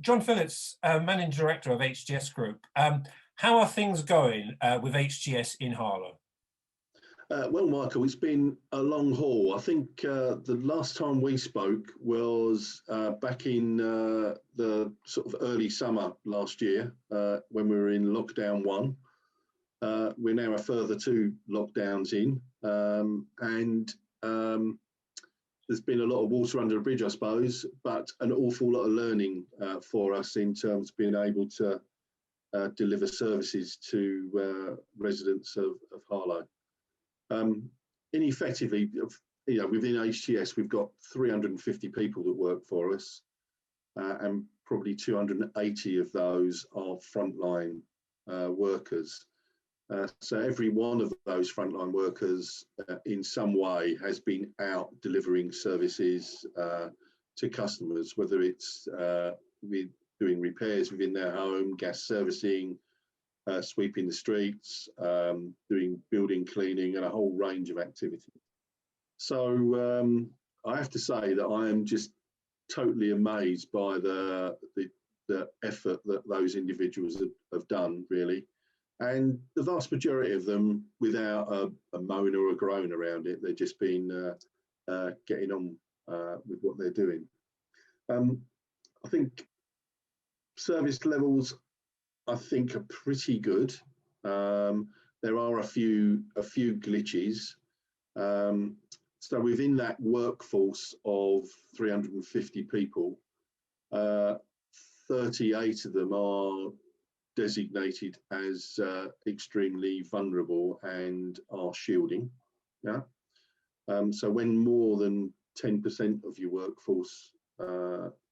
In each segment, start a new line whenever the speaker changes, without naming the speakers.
John Phillips, Managing Director of HTS Group. How are things going with HTS in Harlow?
Well, Michael, it's been a long haul. I think the last time we spoke was back in the sort of early summer last year when we were in lockdown 1. We're now a further 2 lockdowns in, and there's been a lot of water under the bridge, I suppose, but an awful lot of learning for us in terms of being able to deliver services to residents of Harlow. Effectively, within HTS, we've got 350 people that work for us, and probably 280 of those are frontline workers. So every one of those frontline workers in some way has been out delivering services to customers, whether it's with doing repairs within their home, gas servicing, sweeping the streets, doing building cleaning, and a whole range of activities. So I have to say that I am just totally amazed by the effort that those individuals have done, really. And the vast majority of them without a moan or a groan around it. They've just been getting on with what they're doing. I think service levels, I think, are pretty good. There are a few glitches. So within that workforce of 350 people, 38 of them are designated as extremely vulnerable and are shielding. Yeah. So when more than 10% of your workforce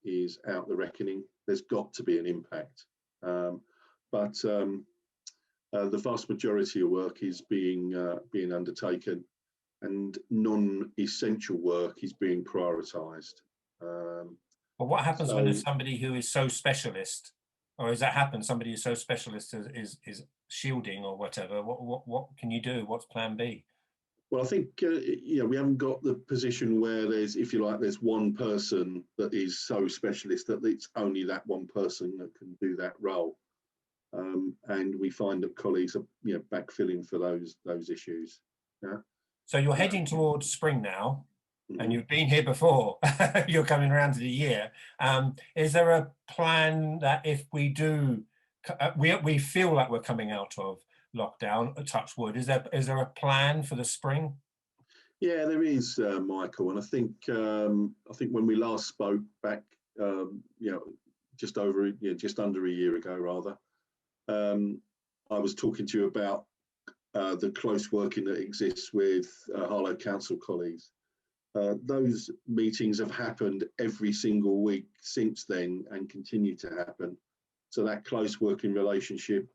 is out the reckoning, there's got to be an impact. But the vast majority of work is being undertaken, and non-essential work is being prioritised.
But what happens when there's somebody who is so specialist, or does that happen? Somebody who's so specialist is shielding or whatever. What can you do? What's Plan B?
Well, I think we haven't got the position where there's, if you like, there's one person that is so specialist that it's only that one person that can do that role. And we find that colleagues are backfilling for those issues. Yeah.
So you're heading towards spring now, and you've been here before. You're coming around to the year. Is there a plan that if we do, we feel like we're coming out of lockdown, touch wood, is there a plan for the spring?
Yeah, there is, Michael, and I think when we last spoke back, just under a year ago, rather. I was talking to you about the close working that exists with Harlow Council colleagues. Those meetings have happened every single week since then and continue to happen. So that close working relationship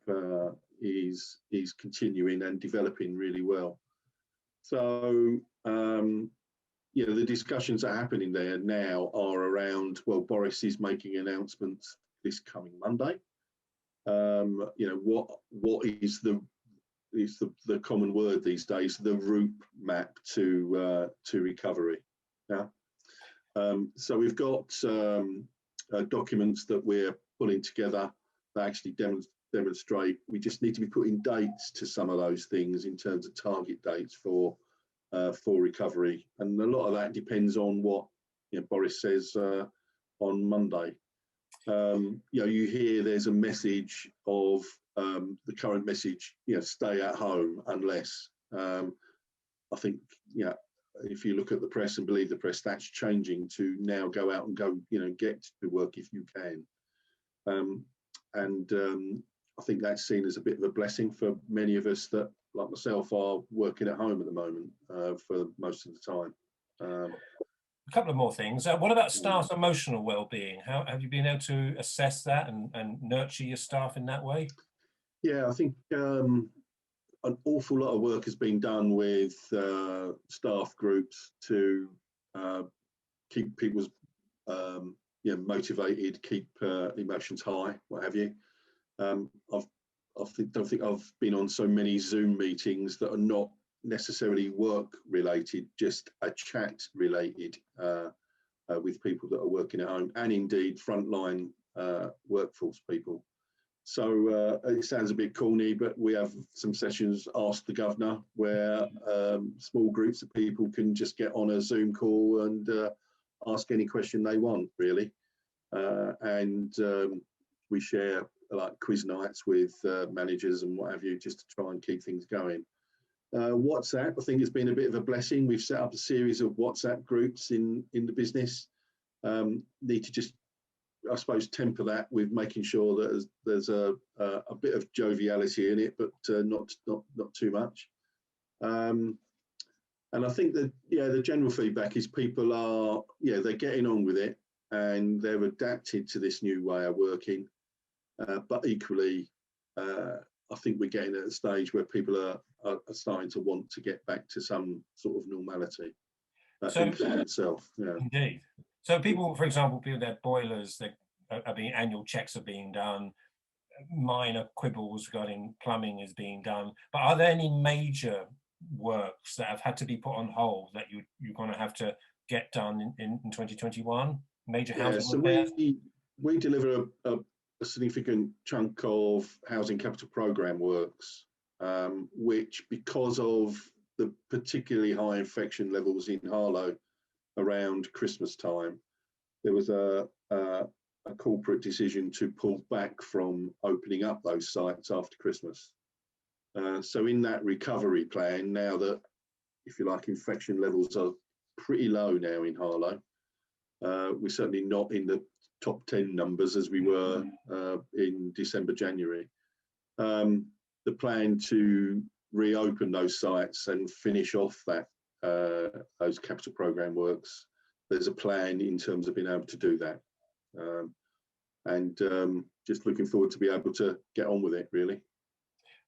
is continuing and developing really well. So the discussions that are happening there now are around, well, Boris is making announcements this coming Monday. What is the common word these days, the route map to recovery. Yeah. So we've got documents that we're pulling together that actually demonstrate. We just need to be putting dates to some of those things in terms of target dates for recovery, and a lot of that depends on what Boris says on Monday. You hear there's a message of the current message, stay at home unless. I think, if you look at the press and believe the press, that's changing to now go out and go, get to work if you can. I think that's seen as a bit of a blessing for many of us that, like myself, are working at home at the moment for most of the time.
A couple of more things. What about staff's emotional well-being? How have you been able to assess that and nurture your staff in that way?
Yeah, I think an awful lot of work has been done with staff groups to keep people's motivated, keep emotions high, what have you. I don't think I've been on so many Zoom meetings that are not necessarily work related, just a chat related with people that are working at home, and indeed frontline workforce people. So it sounds a bit corny, but we have some sessions, Ask the Governor, where small groups of people can just get on a Zoom call and ask any question they want, really. And we share like quiz nights with managers and what have you, just to try and keep things going. WhatsApp, I think, has been a bit of a blessing. We've set up a series of WhatsApp groups in the business. Need to just, I suppose, temper that with making sure that there's a bit of joviality in it, but not too much. And I think that, yeah, the general feedback is people are, yeah, they're getting on with it and they're adapted to this new way of working. But equally, I think we're getting at a stage where people are starting to want to get back to some sort of normality.
So,
itself, yeah.
Indeed. So people, for example, people, their boilers, annual checks are being done, minor quibbles regarding plumbing is being done. But are there any major works that have had to be put on hold that you're going to have to get done in 2021? Major housing repairs?
So we deliver a significant chunk of housing capital programme works, which, because of the particularly high infection levels in Harlow around Christmas time, there was a corporate decision to pull back from opening up those sites after Christmas. So in that recovery plan, now that, if you like, infection levels are pretty low now in Harlow, we're certainly not in the top 10 numbers as we were in December, January. The plan to reopen those sites and finish off that those capital programme works, there's a plan in terms of being able to do that. And just looking forward to be able to get on with it, really.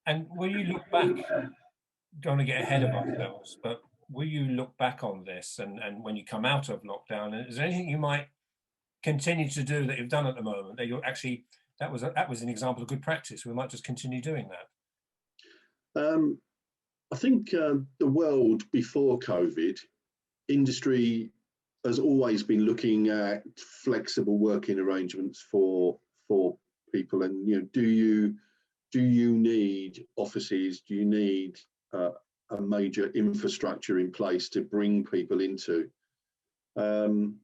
And will you look back, don't want to get ahead of ourselves, but will you look back on this and when you come out of lockdown, is there anything you might continue to do that you've done at the moment that you're actually, that was an example of good practice, we might just continue doing that?
I think the world before COVID, industry has always been looking at flexible working arrangements for people, and do you need offices? Do you need a major infrastructure in place to bring people into? And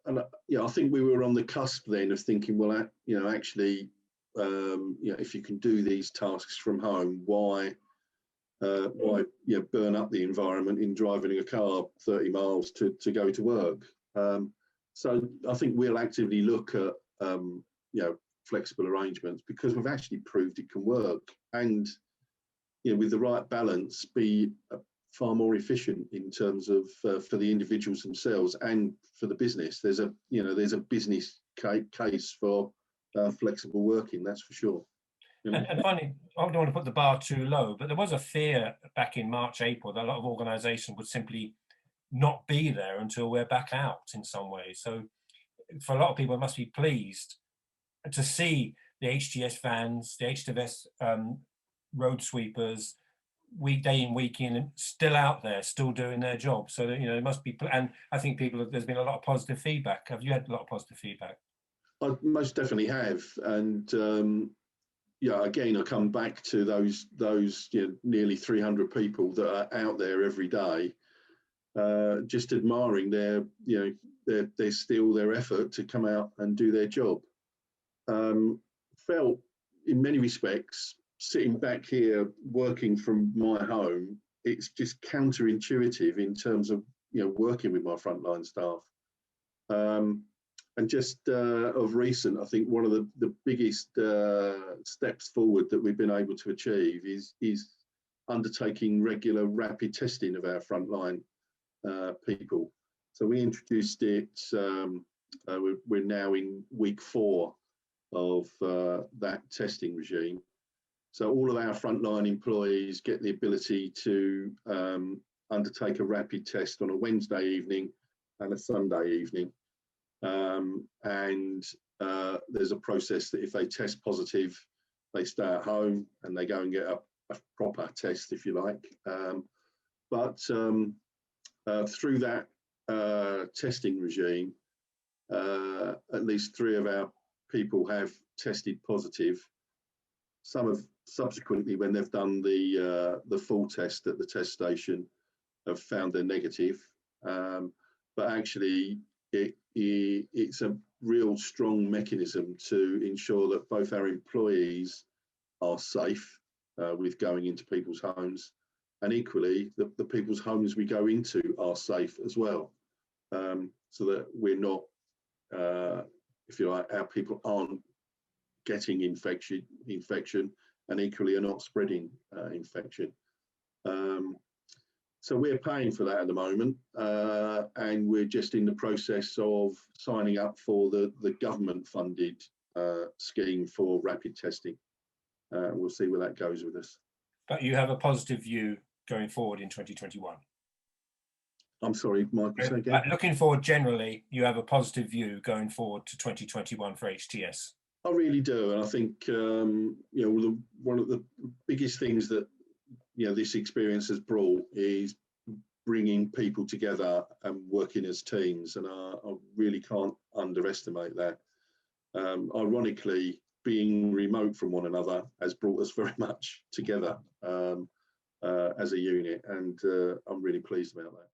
I think we were on the cusp then of thinking, well, actually, if you can do these tasks from home, why burn up the environment in driving a car 30 miles to go to work? So I think we'll actively look at flexible arrangements, because we've actually proved it can work, and with the right balance, be far more efficient in terms of for the individuals themselves and for the business. There's a business case for flexible working, that's for sure.
And finally, I don't want to put the bar too low, but there was a fear back in March, April, that a lot of organisations would simply not be there until we're back out in some way. So for a lot of people, it must be pleased to see the HTS vans, the HTS road sweepers, weekday in, week in, still out there, still doing their job. So that, it must be, and I think there's been a lot of positive feedback. Have you had a lot of positive feedback?
I most definitely have, and again, I come back to those nearly 300 people that are out there every day, just admiring their effort to come out and do their job. Felt in many respects, sitting back here working from my home, it's just counterintuitive in terms of working with my frontline staff. And just of recent, I think one of the biggest steps forward that we've been able to achieve is undertaking regular rapid testing of our frontline people. So we introduced it, we're now in week 4 of that testing regime. So all of our frontline employees get the ability to undertake a rapid test on a Wednesday evening and a Sunday evening. And there's a process that if they test positive, they stay at home and they go and get a proper test, if you like. But through that testing regime, at least 3 of our people have tested positive. Some have subsequently, when they've done the full test at the test station, have found they're negative. But actually, it's a real strong mechanism to ensure that both our employees are safe with going into people's homes, and equally the people's homes we go into are safe as well, so that we're not, if you like, our people aren't getting infection, and equally are not spreading infection. So we're paying for that at the moment, and we're just in the process of signing up for the government-funded scheme for rapid testing. We'll see where that goes with us.
But you have a positive view going forward in 2021.
I'm sorry, Michael, say again.
Looking forward generally, you have a positive view going forward to 2021 for HTS.
I really do, and I think one of the biggest things that this experience has brought is bringing people together and working as teams, and I really can't underestimate that. Ironically, being remote from one another has brought us very much together as a unit, and I'm really pleased about that.